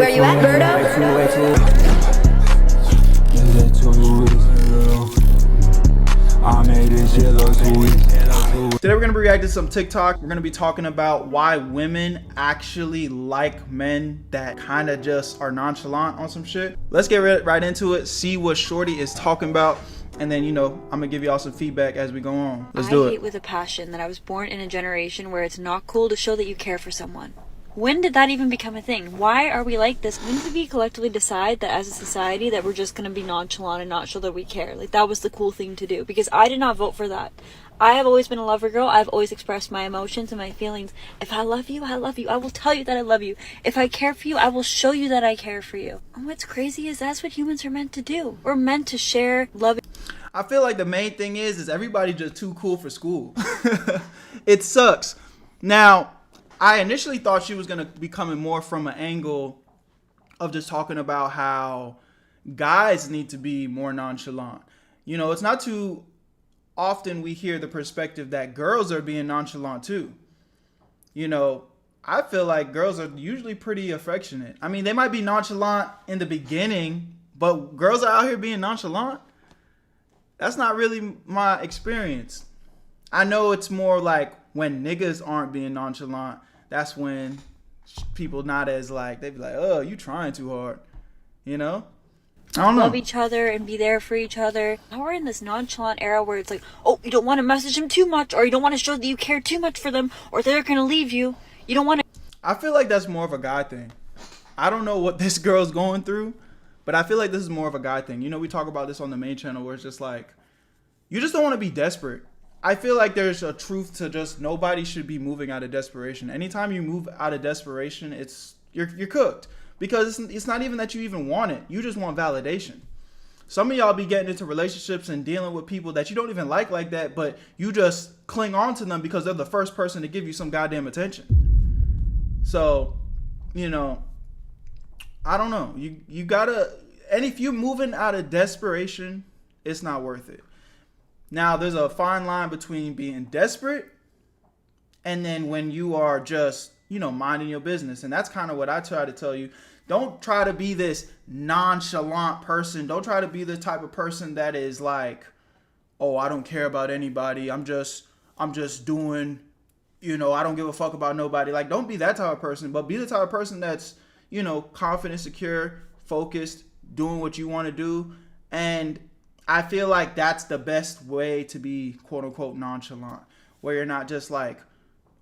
Where you at, Berto? Today we're going to be reacting to some TikTok. We're going to be talking about why women actually like men that kind of just are nonchalant on some shit. Let's get right into it, see what Shorty is talking about, and then, you know, I'm going to give y'all some feedback as we go on. Let's do it. I hate with a passion that I was born in a generation where it's not cool to show that you care for someone. When did that even become a thing? Why are we like this? When did we collectively decide that as a society that we're just going to be nonchalant and not show that we care? Like, that was the cool thing to do, because I did not vote for that. I have always been a lover girl. I've always expressed my emotions and my feelings. If I love you, I love you. I will tell you that I love you. If I care for you, I will show you that I care for you. And what's crazy is that's what humans are meant to do. We're meant to share love. I feel like the main thing is everybody just too cool for school. It sucks. Now, I initially thought she was going to be coming more from an angle of just talking about how guys need to be more nonchalant. You know, it's not too often we hear the perspective that girls are being nonchalant too. You know, I feel like girls are usually pretty affectionate. I mean, they might be nonchalant in the beginning, but girls are out here being nonchalant. That's not really my experience. I know it's more like when niggas aren't being nonchalant, that's when people not as like, they be like, oh, you trying too hard, you know? I don't know. Love each other and be there for each other. Now we're in this nonchalant era where it's like, oh, you don't want to message them too much, or you don't want to show that you care too much for them, or they're going to leave you. You don't want to. I feel like that's more of a guy thing. I don't know what this girl's going through, but I feel like this is more of a guy thing. You know, we talk about this on the main channel where it's just like, you just don't want to be desperate. I feel like there's a truth to just nobody should be moving out of desperation. Anytime you move out of desperation, you're cooked. Because it's not even that you even want it. You just want validation. Some of y'all be getting into relationships and dealing with people that you don't even like that, but you just cling on to them because they're the first person to give you some goddamn attention. So, you know, I don't know. You gotta, and if you're moving out of desperation, it's not worth it. Now, there's a fine line between being desperate and then when you are just, you know, minding your business. And that's kind of what I try to tell you. Don't try to be this nonchalant person. Don't try to be the type of person that is like, oh, I don't care about anybody. I'm just doing, you know, I don't give a fuck about nobody. Like, don't be that type of person, but be the type of person that's, you know, confident, secure, focused, doing what you want to do. And I feel like that's the best way to be, quote unquote, nonchalant, where you're not just like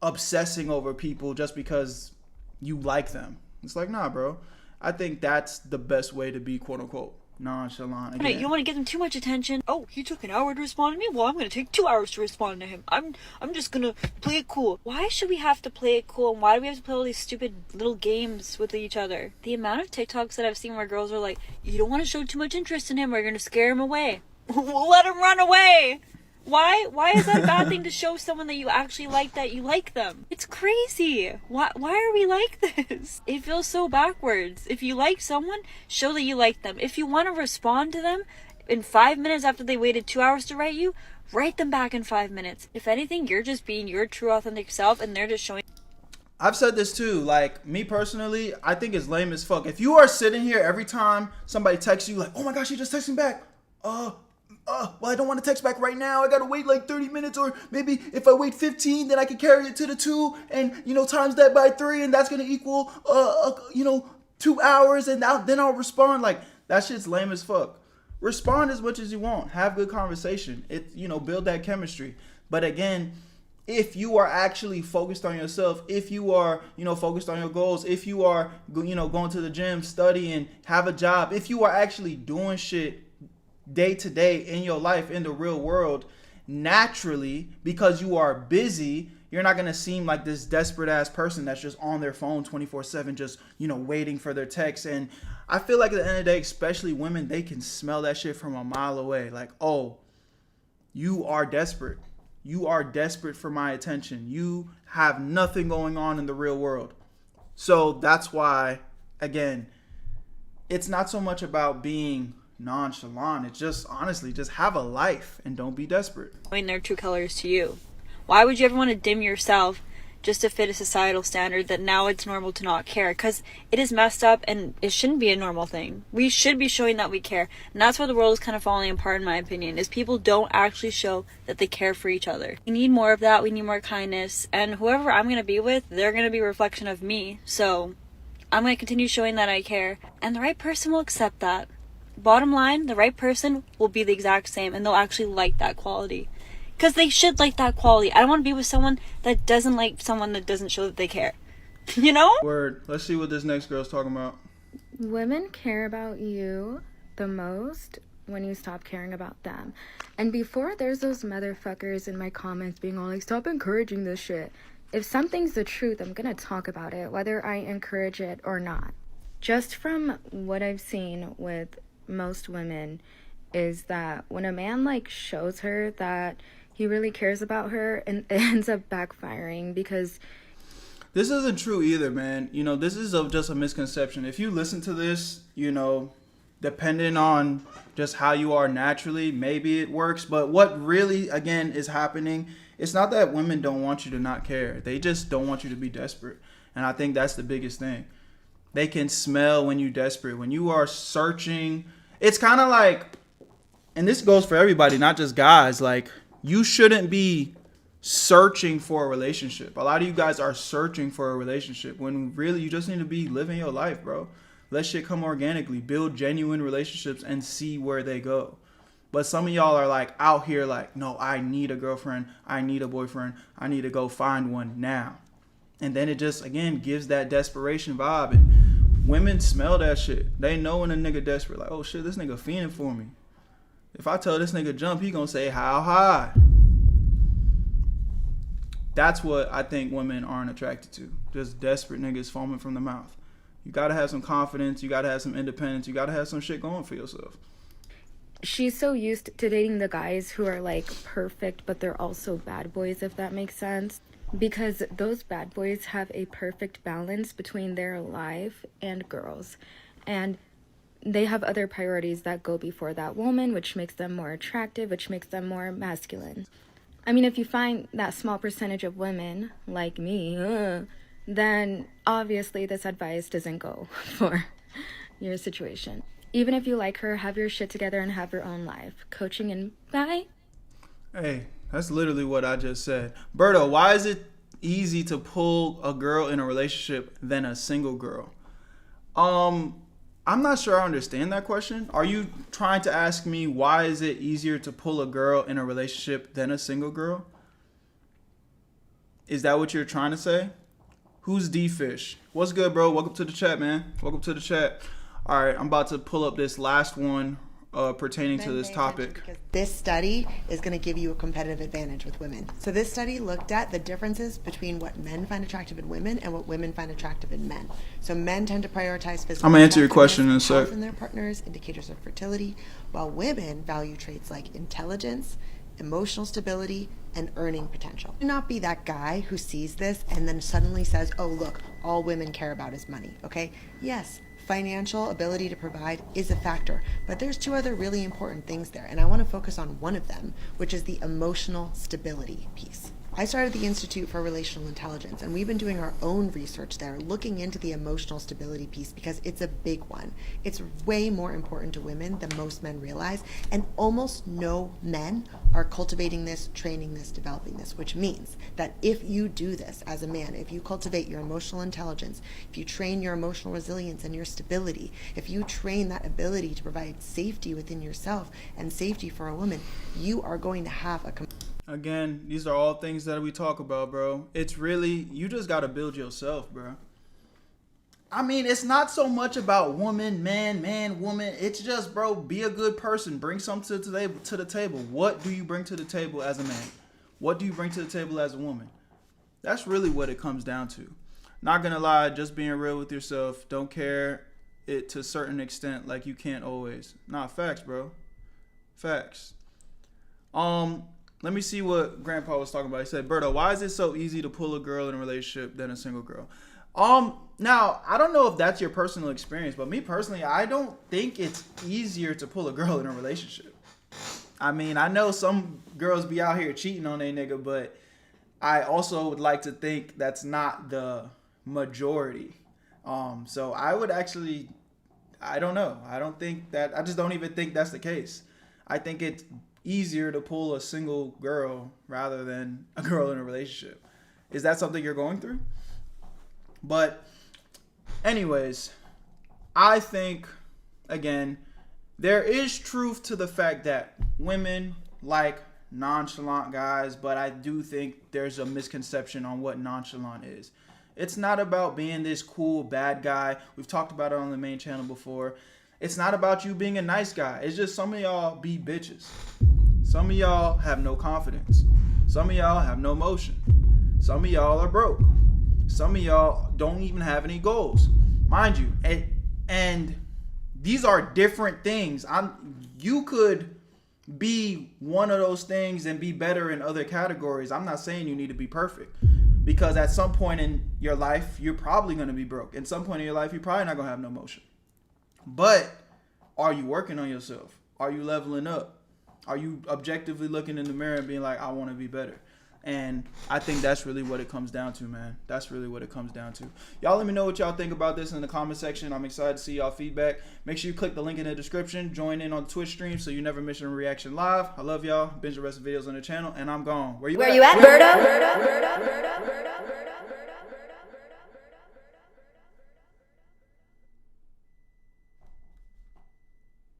obsessing over people just because you like them. It's like, nah, bro. I think that's the best way to be, quote unquote, nonchalant. Again. You don't want to give them too much attention. Oh, he took an hour to respond to me? Well, I'm going to take 2 hours to respond to him. I'm just going to play it cool. Why should we have to play it cool? And why do we have to play all these stupid little games with each other? The amount of TikToks that I've seen where girls are like, you don't want to show too much interest in him or you're going to scare him away. Let him run away. Why is that a bad thing to show someone that you actually like that you like them? It's crazy. Why are we like this? It feels so backwards. If you like someone, show that you like them. If you want to respond to them in 5 minutes after they waited 2 hours to write you, write them back in 5 minutes. If anything, you're just being your true authentic self and they're just showing. I've said this too, like, me personally, I think it's lame as fuck. If you are sitting here every time somebody texts you like, oh my gosh, she just texted me back. Well, I don't want to text back right now. I gotta wait like 30 minutes, or maybe if I wait 15, then I can carry it to the 2, and, you know, times that by 3, and that's gonna equal, you know, 2 hours, and then I'll respond. Like, that shit's lame as fuck. Respond as much as you want. Have good conversation. You know, build that chemistry. But again, if you are actually focused on yourself, if you are, you know, focused on your goals, if you are, you know, going to the gym, studying, have a job, if you are actually doing shit day to day in your life, in the real world, naturally, because you are busy, you're not going to seem like this desperate ass person that's just on their phone 24/7, just, you know, waiting for their text. And I feel like at the end of the day, especially women, they can smell that shit from a mile away. Like, oh, you are desperate. You are desperate for my attention. You have nothing going on in the real world. So that's why, again, it's not so much about being nonchalant. It's just, honestly, just have a life and don't be desperate. Showing their true colors to you. Why would you ever want to dim yourself just to fit a societal standard that now it's normal to not care, because it is messed up and it shouldn't be a normal thing. We should be showing that we care, and that's where the world is kind of falling apart, in my opinion, is people don't actually show that they care for each other. We need more of that. We need more kindness, and whoever I'm going to be with, they're going to be a reflection of me, so I'm going to continue showing that I care, and the right person will accept that. Bottom line, the right person will be the exact same, and they'll actually like that quality. Because they should like that quality. I don't want to be with someone that doesn't like someone that doesn't show that they care. You know? Word. Let's see what this next girl's talking about. Women care about you the most when you stop caring about them. And before there's those motherfuckers in my comments being all like, stop encouraging this shit. If something's the truth, I'm gonna talk about it, whether I encourage it or not. Just from what I've seen with most women is that when a man like shows her that he really cares about her, and it ends up backfiring, because this isn't true either, man. You know, this is just a misconception. If you listen to this, you know, depending on just how you are naturally, maybe it works. But what really, again, is happening, it's not that women don't want you to not care. They just don't want you to be desperate. And I think that's the biggest thing. They can smell when you're desperate. When you are searching, it's kind of like, and this goes for everybody, not just guys, like, you shouldn't be searching for a relationship. A lot of you guys are searching for a relationship when really you just need to be living your life, bro. Let shit come organically. Build genuine relationships and see where they go. But some of y'all are like out here like, no, I need a girlfriend. I need a boyfriend. I need to go find one now. And then it just, again, gives that desperation vibe. And women smell that shit. They know when a nigga desperate. Like, oh shit, this nigga fiending for me. If I tell this nigga jump, he gonna say how high. That's what I think women aren't attracted to. Just desperate niggas foaming from the mouth. You gotta have some confidence. You gotta have some independence. You gotta have some shit going for yourself. she's so used to dating the guys who are like perfect, but they're also bad boys, if that makes sense. Because those bad boys have a perfect balance between their life and girls. And they have other priorities that go before that woman, which makes them more attractive, which makes them more masculine. I mean, if you find that small percentage of women like me, then obviously this advice doesn't go for your situation. Even if you like her, have your shit together and have your own life. Coaching and bye. Hey, that's literally what I just said. Berto, why is it easy to pull a girl in a relationship than a single girl? I'm not sure I understand that question. Are you trying to ask me why is it easier to pull a girl in a relationship than a single girl? Is that what you're trying to say? Who's D-Fish? What's good, bro? Welcome to the chat, man. Welcome to the chat. All right, I'm about to pull up this last one pertaining to this topic. Because this study is going to give you a competitive advantage with women. So this study looked at the differences between what men find attractive in women and what women find attractive in men. So men tend to prioritize physical I'm going to answer your question in a sec. from their partners, indicators of fertility, while women value traits like intelligence, emotional stability, and earning potential. Do not be that guy who sees this and then suddenly says, oh, look, all women care about is money, okay? Yes, financial ability to provide is a factor, but there's two other really important things there, and I want to focus on one of them, which is the emotional stability piece. I started the Institute for Relational Intelligence, and we've been doing our own research there, looking into the emotional stability piece because it's a big one. It's way more important to women than most men realize, and almost no men are cultivating this, training this, developing this, which means that if you do this as a man, if you cultivate your emotional intelligence, if you train your emotional resilience and your stability, if you train that ability to provide safety within yourself and safety for a woman, you are going to have a Again, these are all things that we talk about, bro. It's really, you just got to build yourself, bro. I mean, it's not so much about woman, man, woman. It's just, bro, be a good person. Bring something to the table. What do you bring to the table as a man? What do you bring to the table as a woman? That's really what it comes down to. Not going to lie, just being real with yourself. Don't care it to a certain extent, like you can't always. Nah, facts, bro. Facts. Let me see what Grandpa was talking about. He said, Berto, why is it so easy to pull a girl in a relationship than a single girl? Now, I don't know if that's your personal experience, but me personally, I don't think it's easier to pull a girl in a relationship. I mean, I know some girls be out here cheating on their nigga, but I also would like to think that's not the majority. So I would actually, I don't know. I just don't even think that's the case. I think it's easier to pull a single girl rather than a girl in a relationship. Is that something you're going through? But anyways, I think, again, there is truth to the fact that women like nonchalant guys, but I do think there's a misconception on what nonchalant is. It's not about being this cool bad guy. We've talked about it on the main channel before. It's not about you being a nice guy. It's just some of y'all be bitches. Some of y'all have no confidence. Some of y'all have no motion. Some of y'all are broke. Some of y'all don't even have any goals. Mind you, and these are different things. You could be one of those things and be better in other categories. I'm not saying you need to be perfect, because at some point in your life, you're probably going to be broke. At some point in your life, you're probably not going to have no motion. But are you working on yourself? Are you leveling up? Are you objectively looking in the mirror and being like, I want to be better? And I think that's really what it comes down to, man. That's really what it comes down to. Y'all let me know what y'all think about this in the comment section. I'm excited to see y'all feedback. Make sure you click the link in the description. Join in on Twitch stream so you never miss a reaction live. I love y'all. Binge the rest of the videos on the channel. And I'm gone. Where you at, Berto?